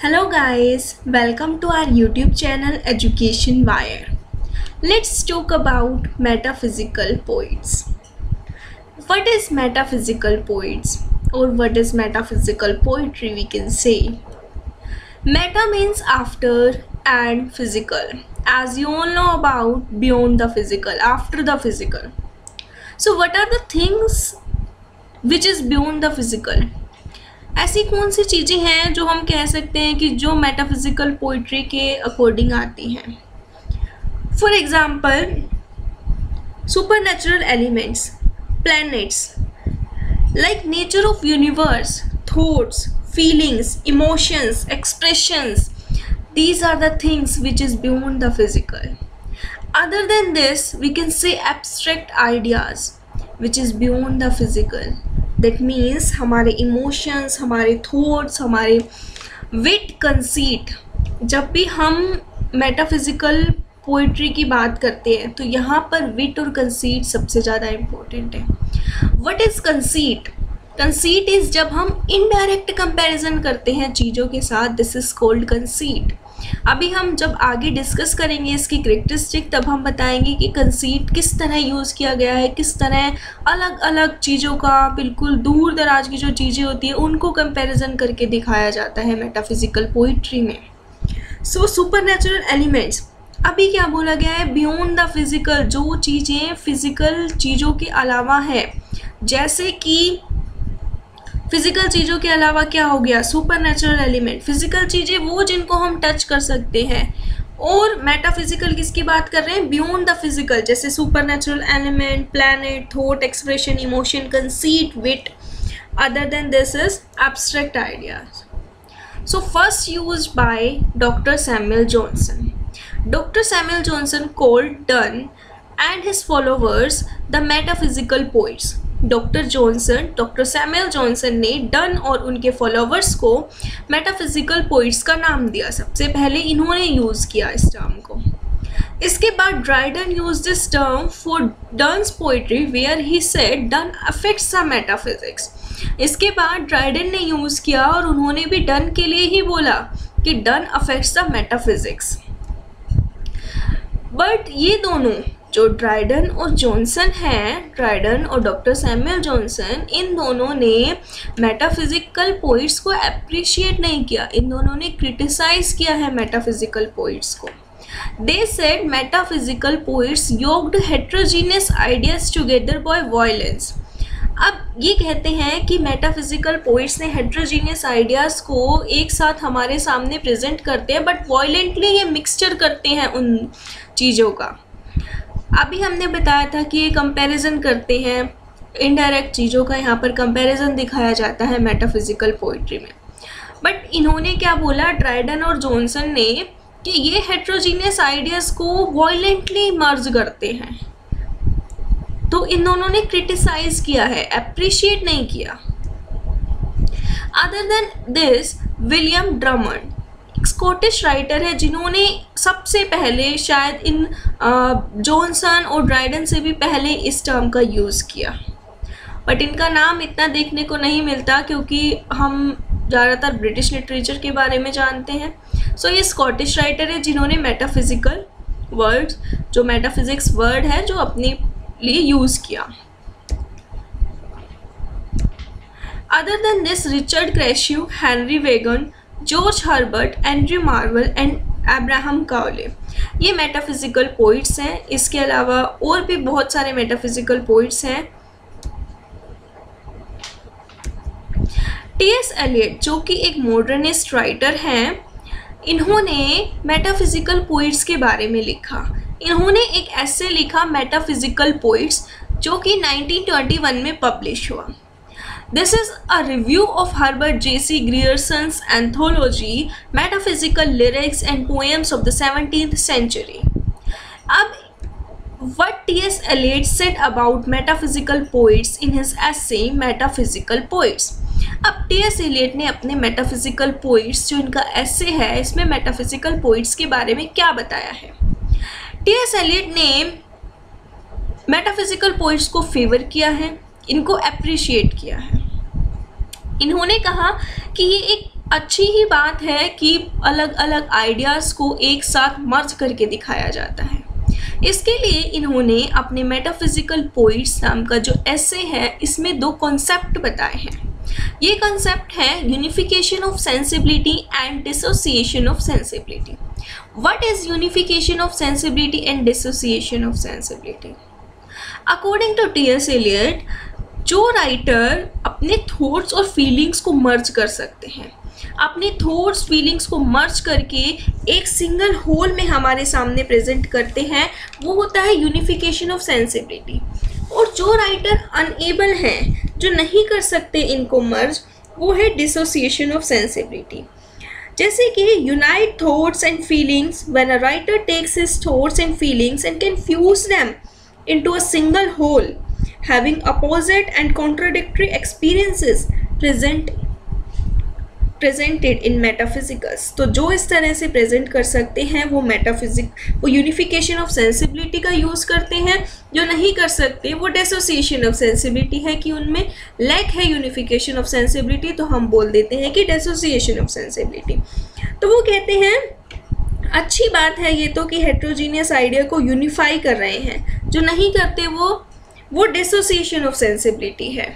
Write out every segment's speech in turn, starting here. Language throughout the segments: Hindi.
Hello guys, welcome to our YouTube channel Education Wire. Let's talk about metaphysical poets. What is metaphysical poets or what is metaphysical poetry we can say? Meta means after and physical. As you all know about beyond the physical, after the physical. So what are the things which is beyond the physical? ऐसी कौन सी चीज़ें हैं जो हम कह सकते हैं कि जो मेटाफिजिकल पोइट्री के अकॉर्डिंग आती हैं. For example super natural elements, planets, like nature of universe, thoughts, feelings, emotions, expressions. These are the things which is beyond the physical. Other than this, we can say abstract ideas which is beyond the physical. That means हमारे इमोशंस, हमारे थॉट्स, हमारे विट, कंसीट. जब भी हम मेटाफिजिकल पोइट्री की बात करते हैं तो यहाँ पर विट और कंसीट सबसे ज़्यादा इम्पोर्टेंट है. What is conceit? Conceit is जब हम इनडायरेक्ट कंपैरिजन करते हैं चीज़ों के साथ, दिस इज़ कॉल्ड कंसीट. अभी हम जब आगे डिस्कस करेंगे इसकी कैरेक्टरिस्टिक तब हम बताएंगे कि कंसीट किस तरह यूज़ किया गया है, किस तरह अलग अलग चीज़ों का, बिल्कुल दूर दराज की जो चीज़ें होती हैं उनको कंपैरिजन करके दिखाया जाता है मेटाफिजिकल पोइट्री में. सो सुपर नेचुरल एलिमेंट्स, अभी क्या बोला गया है, बियॉन्ड द फिजिकल, जो चीज़ें फिजिकल चीज़ों के अलावा है. जैसे कि फिजिकल चीज़ों के अलावा क्या हो गया, सुपर नेचुरल एलिमेंट. फिजिकल चीज़ें वो जिनको हम टच कर सकते हैं, और मेटाफिजिकल किसकी बात कर रहे हैं, बियॉन्ड द फिजिकल, जैसे supernatural element, planet, thought, expression, emotion, conceit, wit. Other than this is abstract ideas. So first used by doctor Samuel Johnson. Doctor Samuel Johnson called Donne and his followers the metaphysical poets. Doctor Samuel Johnson ने डन और उनके फॉलोवर्स को मेटाफिजिकल पोइट्स का नाम दिया. सबसे पहले इन्होंने यूज़ किया इस टर्म को. इसके बाद Dryden use this term for Donne's poetry where he said Donne affects the metaphysics. इसके बाद ड्राइडन ने यूज़ किया और उन्होंने भी डन के लिए ही बोला कि done affects the metaphysics. But ये दोनों जो ड्राइडन और जॉनसन हैं, ड्राइडन और डॉक्टर सैमुअल जॉनसन, इन दोनों ने मेटाफिजिकल पोइट्स को अप्रिशिएट नहीं किया. इन दोनों ने क्रिटिसाइज किया है मेटाफिजिकल पोइट्स को. They said metaphysical poets yoked heterogeneous ideas together by violence. अब ये कहते हैं कि मेटाफिजिकल पोइट्स ने हेट्रोजीनियस आइडियाज़ को एक साथ हमारे सामने प्रेजेंट करते हैं, बट वायलेंटली ये मिक्सचर करते हैं उन चीज़ों का. अभी हमने बताया था कि ये कंपैरिजन करते हैं, इनडायरेक्ट चीज़ों का यहाँ पर कंपैरिजन दिखाया जाता है मेटाफिजिकल पोइट्री में. बट इन्होंने क्या बोला, ड्राइडन और जॉनसन ने, कि ये हेट्रोजीनियस आइडियाज़ को वायलेंटली मर्ज करते हैं. तो इन दोनों ने क्रिटिसाइज किया है, अप्रिशिएट नहीं किया. Other than this William Drummond Scottish writer है जिन्होंने सबसे पहले शायद इन जॉनसन और ड्राइडन से भी पहले इस टर्म का यूज़ किया. बट इनका नाम इतना देखने को नहीं मिलता क्योंकि हम ज़्यादातर ब्रिटिश लिटरेचर के बारे में जानते हैं. सो ये स्कॉटिश राइटर है जिन्होंने मेटाफिजिकल वर्ड, जो मेटाफिजिक्स वर्ड है, जो अपने लिए यूज़ किया. Other than this Richard Crashaw, Henry Vaughan, George Herbert, Andrew Marvell and Abraham Cowley, ये मेटाफिजिकल पोइट्स हैं. इसके अलावा और भी बहुत सारे मेटाफिजिकल पोइट्स हैं. टी.एस. एलियट जो कि एक मॉडर्निस्ट राइटर हैं, इन्होंने मेटाफिजिकल पोइट्स के बारे में लिखा. इन्होंने एक ऐसे लिखा मेटाफिजिकल पोइट्स जो कि 1921 में पब्लिश हुआ. This is a review of Herbert J.C. Grierson's anthology Metaphysical Lyrics and Poems of the 17th Century. अब what T.S. Eliot said about metaphysical poets in his essay Metaphysical Poets. अब T.S. Eliot ने अपने मेटाफिजिकल पोइट्स, जो इनका ऐसे है, इसमें मेटाफिजिकल पोइट्स के बारे में क्या बताया है. T.S. Eliot ने मेटाफिजिकल पोइट्स को फेवर किया है, इनको अप्रिशिएट किया है. इन्होंने कहा कि ये एक अच्छी ही बात है कि अलग अलग आइडियाज़ को एक साथ मर्ज करके दिखाया जाता है। इसके लिए इन्होंने अपने मेटाफिजिकल पोइट्स नाम का जो ऐसे है इसमें दो कॉन्सेप्ट बताए हैं। ये कॉन्सेप्ट है unification of sensibility and dissociation of sensibility. What is unification of sensibility and dissociation of sensibility? According to T S. Eliot, जो राइटर अपने थॉट्स और फीलिंग्स को मर्ज कर सकते हैं, अपने थॉट्स फीलिंग्स को मर्ज करके एक सिंगल होल में हमारे सामने प्रेजेंट करते हैं, वो होता है यूनिफिकेशन ऑफ सेंसिबिलिटी। और जो राइटर अनएबल हैं, जो नहीं कर सकते इनको मर्ज, वो है डिसोसिएशन ऑफ सेंसिबिलिटी। जैसे कि unite thoughts and feelings, when a writer takes his thoughts and feelings and can fuse them into a single whole, having opposite and contradictory experiences presented in metaphysics. तो जो इस तरह से प्रेजेंट कर सकते हैं वो यूनिफिकेशन ऑफ सेंसिबिलिटी का यूज़ करते हैं। जो नहीं कर सकते वो डिसोसिएशन ऑफ सेंसिबिलिटी है कि उनमें लैक है यूनिफिकेशन ऑफ सेंसिबिलिटी, तो हम बोल देते हैं कि डिसोसिएशन ऑफ सेंसिबिलिटी। तो वो कहते हैं अच्छी बात है ये तो कि हेट्रोजीनियस आइडिया को यूनिफाई कर रहे हैं, जो नहीं करते वो डिसोसिएशन ऑफ सेंसिबिलिटी है।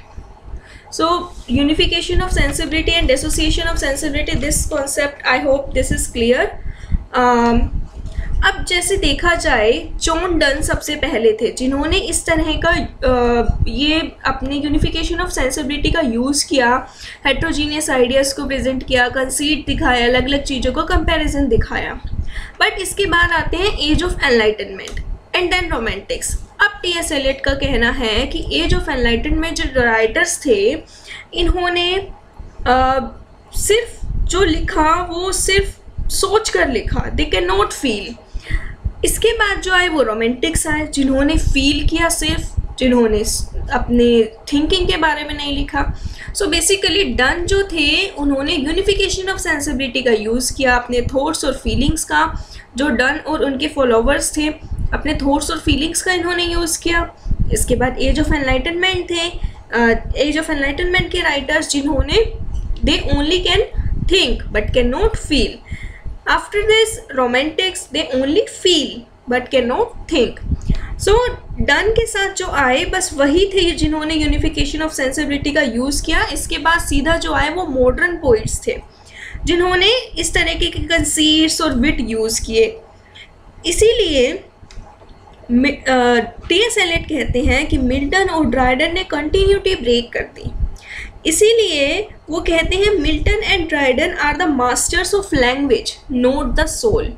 So unification of sensibility and dissociation of sensibility, this concept I hope this is clear. अब जैसे देखा जाए, जॉन डन सबसे पहले थे जिन्होंने इस तरह का ये अपने यूनिफिकेशन ऑफ सेंसिबिलिटी का यूज़ किया, हेट्रोजीनियस आइडियाज़ को प्रेजेंट किया, कंसीट दिखाया, अलग अलग चीज़ों को कंपैरिजन दिखाया। बट इसके बाद आते हैं age of enlightenment and then romantics. अब टी.एस. एलियट का कहना है कि एज ऑफ एनलाइटनमेंट जो राइटर्स थे, इन्होंने सिर्फ जो लिखा वो सिर्फ सोच कर लिखा, दे कैन नॉट फील। इसके बाद जो आए वो रोमांटिक्स आए, जिन्होंने फील किया सिर्फ, जिन्होंने अपने थिंकिंग के बारे में नहीं लिखा। सो बेसिकली डन जो थे, उन्होंने यूनिफिकेशन ऑफ सेंसिबिलिटी का यूज़ किया अपने थॉट्स और फीलिंग्स का। जो डन और उनके फॉलोवर्स थे, अपने थॉट्स और फीलिंग्स का इन्होंने यूज़ किया। इसके बाद एज ऑफ एनलाइटनमेंट थे, एज ऑफ एनलाइटनमेंट के राइटर्स जिन्होंने they only can think but can not feel. After this Romantics, they only feel but can not think. So done के साथ जो आए बस वही थे जिन्होंने यूनिफिकेशन ऑफ सेंसिबिलिटी का यूज़ किया। इसके बाद सीधा जो आए वो मॉडर्न पोइट्स थे, जिन्होंने इस तरह के कंसीट्स और विट यूज़ किए। इसीलिए टी.एस. एलियट कहते हैं कि मिल्टन और ड्राइडन ने कंटिन्यूटी ब्रेक कर दी। इसीलिए वो कहते हैं Milton and Dryden are the masters of language, not the soul.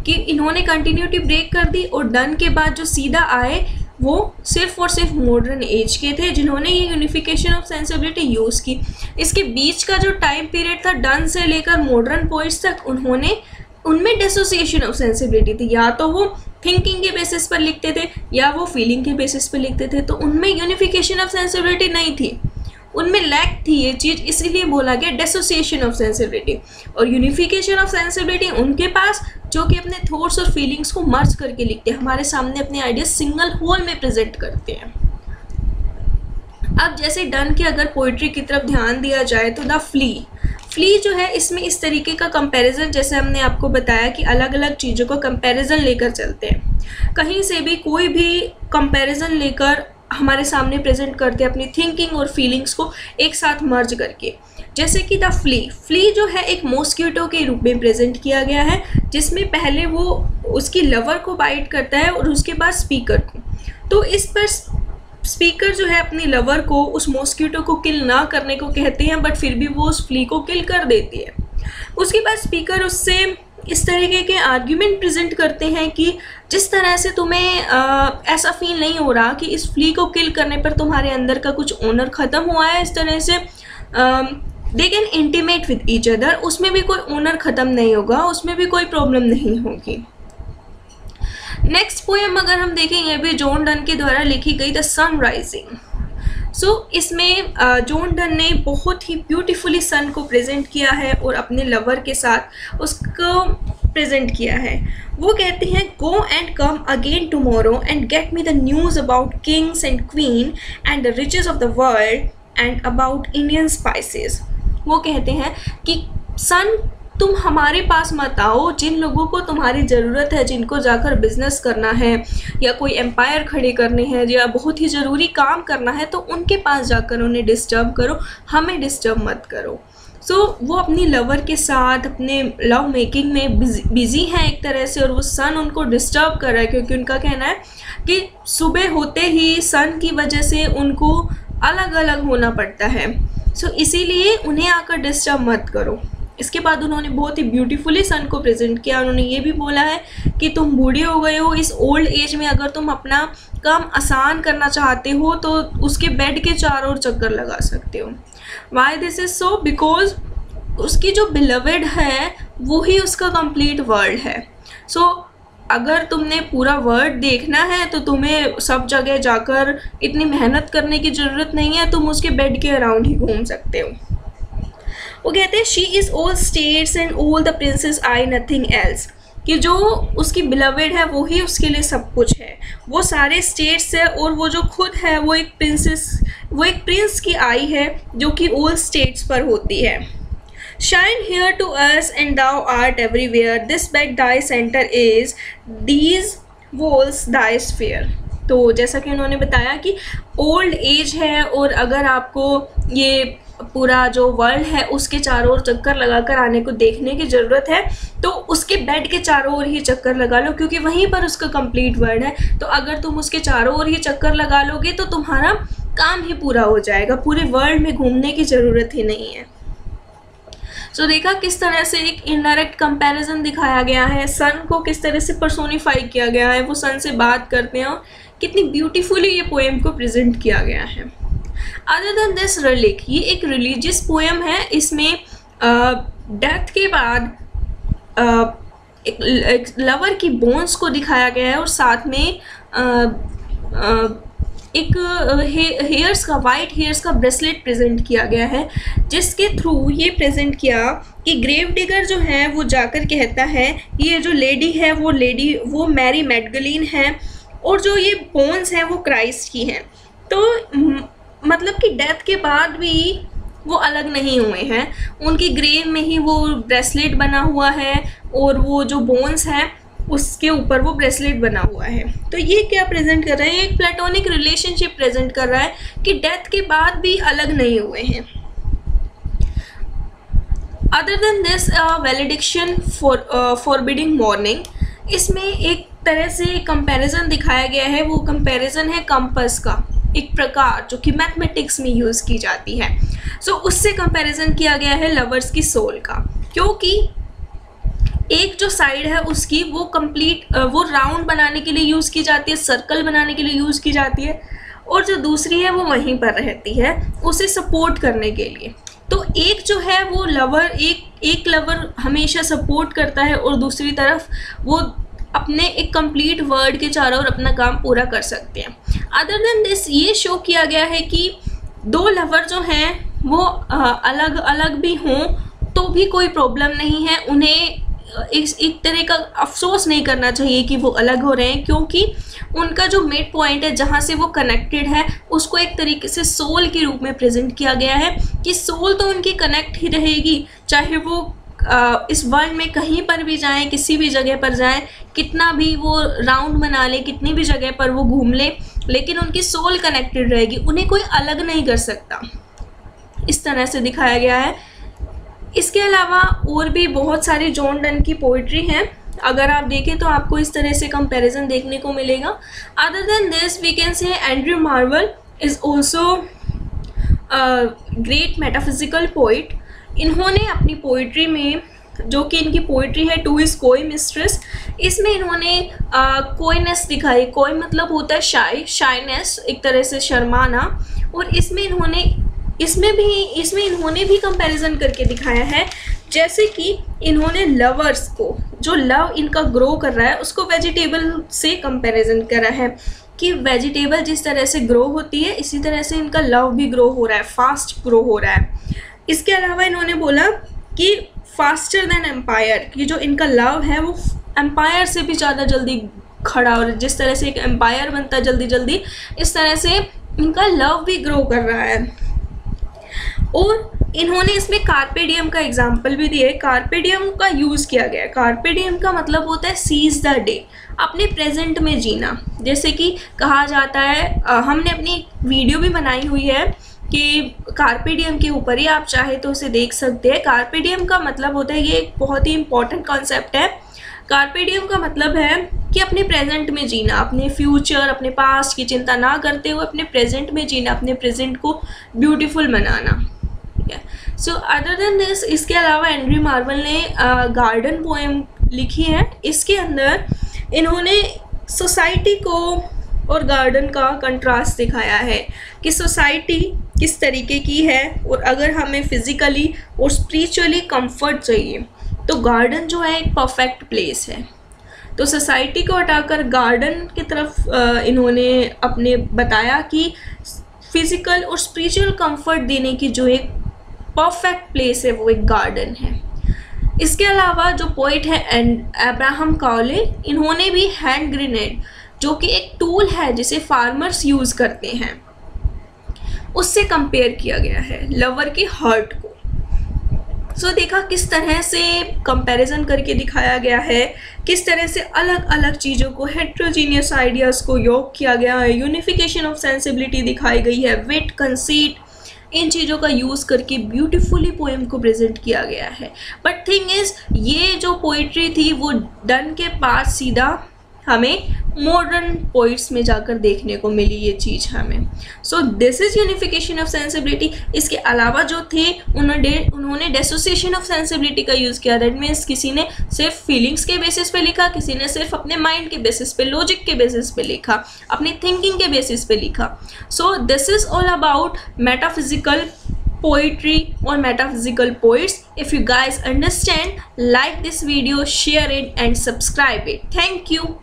कि इन्होंने कंटिन्यूटी ब्रेक कर दी, और डन के बाद जो सीधा आए वो सिर्फ और सिर्फ मॉडर्न एज के थे, जिन्होंने ये यूनिफिकेशन ऑफ सेंसिबिलिटी यूज़ की। इसके बीच का जो टाइम पीरियड था डन से लेकर मॉडर्न पोइट्स तक, उनमें डिसोसिएशन ऑफ सेंसिबिलिटी थी। या तो वो थिंकिंग के बेसिस पर लिखते थे या वो फीलिंग के बेसिस पर लिखते थे, तो उनमें यूनिफिकेशन ऑफ सेंसिबिलिटी नहीं थी, उनमें लैक थी ये चीज़। इसीलिए बोला गया डिसोसिएशन ऑफ सेंसिबिलिटी। और यूनिफिकेशन ऑफ सेंसिबिलिटी उनके पास जो कि अपने थॉट्स और फीलिंग्स को मर्ज करके लिखते हैं, हमारे सामने अपने आइडियाज सिंगल होल में प्रेजेंट करते हैं। अब जैसे डन के अगर पोइट्री की तरफ ध्यान दिया जाए तो द फ्ली जो है, इसमें इस तरीके का कंपैरिजन, जैसे हमने आपको बताया कि अलग अलग चीज़ों को कंपैरिजन लेकर चलते हैं, कहीं से भी कोई भी कंपैरिजन लेकर हमारे सामने प्रेजेंट करते हैं अपनी थिंकिंग और फीलिंग्स को एक साथ मर्ज करके। जैसे कि द फ्ली जो है एक मॉस्किटो के रूप में प्रेजेंट किया गया है, जिसमें पहले वो उसकी लवर को बाइट करता है और उसके बाद स्पीकर को। तो इस पर स्पीकर जो है अपनी लवर को, उस मॉस्किटो को किल ना करने को कहते हैं, बट फिर भी वो उस फ्ली को किल कर देती है। उसके बाद स्पीकर उससे इस तरीके के आर्ग्यूमेंट प्रेजेंट करते हैं कि जिस तरह से तुम्हें ऐसा फील नहीं हो रहा कि इस फ्ली को किल करने पर तुम्हारे अंदर का कुछ ओनर ख़त्म हुआ है, इस तरह से they can intimate with each other, उसमें भी कोई ओनर ख़त्म नहीं होगा, उसमें भी कोई प्रॉब्लम नहीं होगी। नेक्स्ट पोएम अगर हम देखेंगे भी जॉन डन के द्वारा लिखी गई द सन राइजिंग। इसमें जॉन डन ने बहुत ही ब्यूटीफुली सन को प्रेजेंट किया है और अपने लवर के साथ उसको प्रेजेंट किया है। वो कहते हैं go and come again tomorrow and get me the news about kings and queen and the riches of the world and about Indian spices. वो कहते हैं कि सन तुम हमारे पास मत आओ, जिन लोगों को तुम्हारी ज़रूरत है, जिनको जाकर बिजनेस करना है या कोई एम्पायर खड़े करने हैं या बहुत ही ज़रूरी काम करना है, तो उनके पास जाकर उन्हें डिस्टर्ब करो, हमें डिस्टर्ब मत करो। वो अपनी लवर के साथ अपने लव मेकिंग में बिजी हैं एक तरह से, और वो सन उनको डिस्टर्ब कर रहा है, क्योंकि उनका कहना है कि सुबह होते ही सन की वजह से उनको अलग अलग होना पड़ता है। इसीलिए उन्हें आकर डिस्टर्ब मत करो। इसके बाद उन्होंने बहुत ही ब्यूटीफुली सन को प्रेजेंट किया। उन्होंने ये भी बोला है कि तुम बूढ़े हो गए हो, इस ओल्ड एज में अगर तुम अपना काम आसान करना चाहते हो तो उसके बेड के चारों ओर चक्कर लगा सकते हो। Why this is so? Because उसकी जो बिलवेड है वो ही उसका कंप्लीट वर्ल्ड है। अगर तुमने पूरा वर्ल्ड देखना है तो तुम्हें सब जगह जाकर इतनी मेहनत करने की ज़रूरत नहीं है, तुम उसके बेड के अराउंड ही घूम सकते हो। वो कहते हैं she is all states and all the princess I nothing else, कि जो उसकी बिलवेड है वो ही उसके लिए सब कुछ है। वो सारे स्टेट्स है और वो जो खुद है वो एक प्रिंस की आई है जो कि ऑल स्टेट्स पर होती है। Shine here to us and thou art everywhere, this bed thy center is, these walls thy sphere। तो जैसा कि उन्होंने बताया कि ओल्ड एज है और अगर आपको ये पूरा जो वर्ल्ड है उसके चारों ओर चक्कर लगाकर आने को देखने की ज़रूरत है तो उसके बेड के चारों ओर ही चक्कर लगा लो, क्योंकि वहीं पर उसका कंप्लीट वर्ल्ड है। तो अगर तुम उसके चारों ओर ही चक्कर लगा लोगे तो तुम्हारा काम ही पूरा हो जाएगा, पूरे वर्ल्ड में घूमने की ज़रूरत ही नहीं है। देखा किस तरह से एक इनडायरेक्ट कंपैरिजन दिखाया गया है, सन को किस तरह से पर्सोनिफाई किया गया है, वो सन से बात करते हैं और कितनी ब्यूटीफुली ये पोएम को प्रेजेंट किया गया है। अदर देन दिस रिलिक, ये एक रिलीजियस पोएम है। इसमें डेथ के बाद एक लवर की बोन्स को दिखाया गया है और साथ में एक हेयर्स का, वाइट हेयर्स का ब्रेसलेट प्रेजेंट किया गया है, जिसके थ्रू ये प्रेजेंट किया कि ग्रेव डिगर जो है वो जाकर कहता है ये जो लेडी है वो मैरी मैगडलीन है और जो ये बोन्स हैं वो क्राइस्ट की हैं। तो मतलब कि डेथ के बाद भी वो अलग नहीं हुए हैं, उनकी ग्रेव में ही वो ब्रेसलेट बना हुआ है और वो जो बोन्स हैं उसके ऊपर वो ब्रेसलेट बना हुआ है। तो ये क्या प्रेजेंट कर रहा है? एक प्लेटोनिक रिलेशनशिप प्रेजेंट कर रहा है कि डेथ के बाद भी अलग नहीं हुए हैं। Other than this valediction forbidding mourning, इसमें एक तरह से कंपैरिजन दिखाया गया है। वो कंपैरिजन है कंपस का, एक प्रकार जो कि मैथमेटिक्स में यूज़ की जाती है। उससे कंपैरिजन किया गया है लवर्स की सोल का, क्योंकि एक जो साइड है उसकी वो कंप्लीट वो राउंड बनाने के लिए यूज़ की जाती है, सर्कल बनाने के लिए यूज़ की जाती है, और जो दूसरी है वो वहीं पर रहती है उसे सपोर्ट करने के लिए। तो एक जो है वो लवर, एक लवर हमेशा सपोर्ट करता है और दूसरी तरफ वो अपने एक कंप्लीट वर्ड के चारों ओर अपना काम पूरा कर सकते हैं। अदर देन दिस, ये शो किया गया है कि दो लवर जो हैं वो अलग अलग भी हों तो भी कोई प्रॉब्लम नहीं है, उन्हें एक तरह का अफसोस नहीं करना चाहिए कि वो अलग हो रहे हैं, क्योंकि उनका जो मिड पॉइंट है जहाँ से वो कनेक्टेड है उसको एक तरीके से सोल के रूप में प्रेजेंट किया गया है कि सोल तो उनकी कनेक्ट ही रहेगी, चाहे वो इस वर्ल्ड में कहीं पर भी जाएं, किसी भी जगह पर जाएं, कितना भी वो राउंड बना ले, कितनी भी जगह पर वो घूम ले, लेकिन उनकी सोल कनेक्टेड रहेगी, उन्हें कोई अलग नहीं कर सकता। इस तरह से दिखाया गया है। इसके अलावा और भी बहुत सारी जॉन डन की पोइट्री हैं, अगर आप देखें तो आपको इस तरह से कंपैरिजन देखने को मिलेगा। Other than this we can say Andrew Marvell is also great metaphysical poet. इन्होंने अपनी पोइट्री में, जो कि इनकी पोइट्री है टू इज़ कोई मिस्ट्रेस, इसमें इन्होंने कोयनेस दिखाई। कोई मतलब होता है शाइनेस, एक तरह से शर्माना, और इसमें इन्होंने भी कंपैरिजन करके दिखाया है, जैसे कि इन्होंने लवर्स को, जो लव इनका ग्रो कर रहा है उसको वेजिटेबल से कंपैरिजन करा है कि वेजिटेबल जिस तरह से ग्रो होती है इसी तरह से इनका लव भी ग्रो हो रहा है, फास्ट ग्रो हो रहा है। इसके अलावा इन्होंने बोला कि फास्टर देन एम्पायर, कि जो इनका लव है वो एम्पायर से भी ज़्यादा जल्दी खड़ा, और जिस तरह से एक एम्पायर बनता है जल्दी जल्दी, इस तरह से इनका लव भी ग्रो कर रहा है। और इन्होंने इसमें कार्पे डियम का एग्जाम्पल भी दिया है। कार्पे डियम का यूज़ किया गया है। कार्पे डियम का मतलब होता है सीज द डे, अपने प्रेजेंट में जीना। जैसे कि कहा जाता है, हमने अपनी वीडियो भी बनाई हुई है कि कार्पे डियम के ऊपर ही, आप चाहे तो उसे देख सकते हैं। कार्पे डियम का मतलब होता है, ये एक बहुत ही इंपॉर्टेंट कॉन्सेप्ट है। कार्पे डियम का मतलब है कि अपने प्रेजेंट में जीना, अपने फ्यूचर, अपने पास्ट की चिंता ना करते हुए अपने प्रेजेंट में जीना, अपने प्रेजेंट को beautiful banana. So other than this, इसके अलावा एंड्रयू मार्वल ने गार्डन पोएम लिखी है। इसके अंदर इन्होंने सोसाइटी को और गार्डन का कंट्रास्ट दिखाया है कि सोसाइटी किस तरीके की है, और अगर हमें फिज़िकली और स्पिरिचुअली कंफर्ट चाहिए तो गार्डन जो है एक परफेक्ट प्लेस है। तो सोसाइटी को हटाकर गार्डन की तरफ इन्होंने अपने बताया कि फिज़िकल और स्पिरिचुअल कंफर्ट देने की जो एक परफेक्ट प्लेस है वो एक गार्डन है। इसके अलावा जो पोइट है अब्राहम काउले, इन्होंने भी हैंड ग्रेनेड, जो कि एक टूल है जिसे फार्मर्स यूज़ करते हैं, उससे कंपेयर किया गया है लवर के हर्ट को। सो देखा किस तरह से कंपैरिजन करके दिखाया गया है, किस तरह से अलग अलग चीज़ों को, हेट्रोजीनियस आइडियाज़ को योग किया गया है, यूनिफिकेशन ऑफ सेंसिबिलिटी दिखाई गई है, विट, कंसीट, इन चीज़ों का यूज़ करके ब्यूटीफुली पोएम को प्रेजेंट किया गया है। बट थिंग इज़, ये जो पोइट्री थी वो डन के पास सीधा हमें मॉडर्न पोइट्स में जाकर देखने को मिली ये चीज़ हमें। So this is unification of sensibility. इसके अलावा जो थे उन्होंने डिसोसिएशन ऑफ सेंसिबिलिटी का यूज़ किया। दैट मीन्स किसी ने सिर्फ फीलिंग्स के बेसिस पे लिखा, किसी ने सिर्फ अपने माइंड के बेसिस पे, लॉजिक के बेसिस पे लिखा, अपनी थिंकिंग के बेसिस पे लिखा। So this is all about metaphysical poetry or metaphysical poets. If you guys understand, like this video, share it and subscribe it. Thank you.